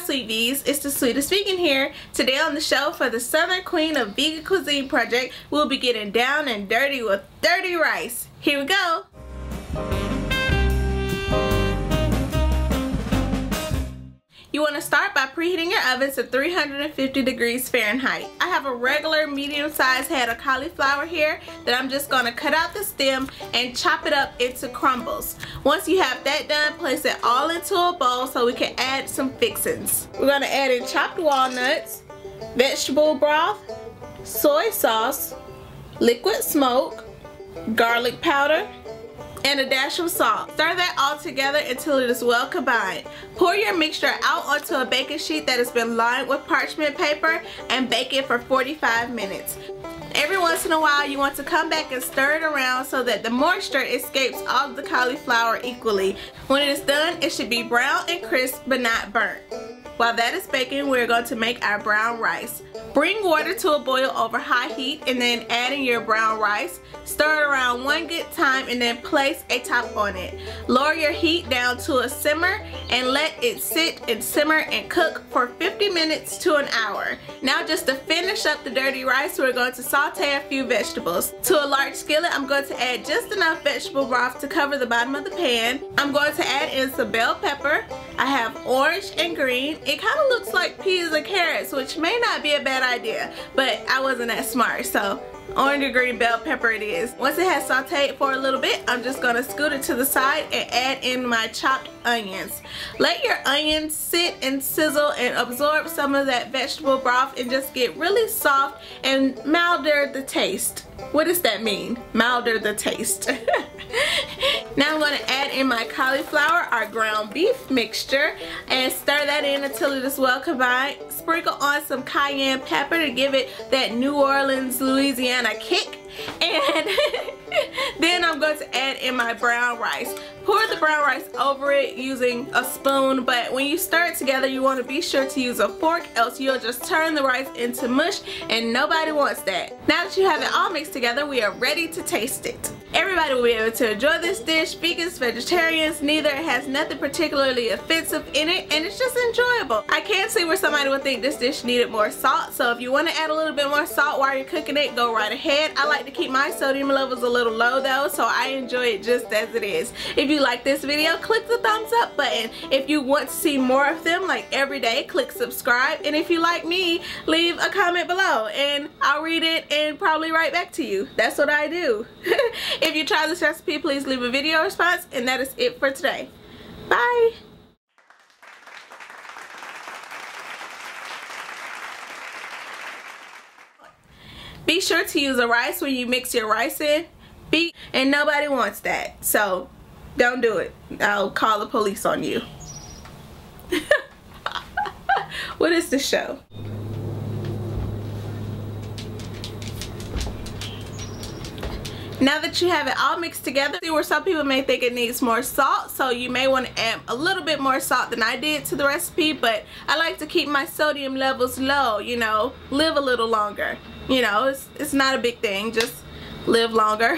Sweet Bees, it's the Sweetest Vegan here. Today on the show for the Southern Queen of Vegan Cuisine project, we'll be getting down and dirty with dirty rice. Here we go. You want to start by preheating your oven to 350 degrees Fahrenheit. I have a regular medium-sized head of cauliflower here that I'm just going to cut out the stem and chop it up into crumbles. Once you have that done, place it all into a bowl so we can add some fixings. We're going to add in chopped walnuts, vegetable broth, soy sauce, liquid smoke, garlic powder, and a dash of salt. Stir that all together until it is well combined. Pour your mixture out onto a baking sheet that has been lined with parchment paper and bake it for 45 minutes. Every once in a while you want to come back and stir it around so that the moisture escapes all of the cauliflower equally. When it is done, it should be brown and crisp but not burnt. While that is baking, we're going to make our brown rice. Bring water to a boil over high heat and then add in your brown rice. Stir it around one good time and then place a top on it. Lower your heat down to a simmer and let it sit and simmer and cook for 50 minutes to an hour. Now just to finish up the dirty rice, we're going to saute a few vegetables. To a large skillet, I'm going to add just enough vegetable broth to cover the bottom of the pan. I'm going to add in some bell pepper. I have orange and green. It kind of looks like peas and carrots, which may not be a bad idea, but I wasn't that smart, so orange and green bell pepper it is. Once it has sauteed for a little bit, I'm just going to scoot it to the side and add in my chopped onions. Let your onions sit and sizzle and absorb some of that vegetable broth and just get really soft and milder the taste. What does that mean? Milder the taste. Now I'm going to add in my cauliflower, our ground beef mixture, and stir that in until it is well combined. Sprinkle on some cayenne pepper to give it that New Orleans, Louisiana kick. And then I'm going to add in my brown rice. Pour the brown rice over it using a spoon, but when you stir it together you want to be sure to use a fork, else you'll just turn the rice into mush and nobody wants that. Now that you have it all mixed together, we are ready to taste it. Everybody will be able to enjoy this dish, vegans, vegetarians, neither. It has nothing particularly offensive in it and it's just enjoyable. I can see where somebody would think this dish needed more salt, so if you want to add a little bit more salt while you're cooking it, go right ahead. I like to keep my sodium levels a little low though, so I enjoy it just as it is. If you like this video, click the thumbs up button. If you want to see more of them like every day, click subscribe, and if you like me, leave a comment below and I'll read it and probably write back to you. That's what I do. If you try this recipe, please leave a video response, and that is it for today. Bye! Be sure to use a rice when you mix your rice in. And nobody wants that, so don't do it. I'll call the police on you. What is the show? Now that you have it all mixed together, see where some people may think it needs more salt, so you may want to add a little bit more salt than I did to the recipe, but I like to keep my sodium levels low, you know, live a little longer. You know, it's not a big thing, just live longer.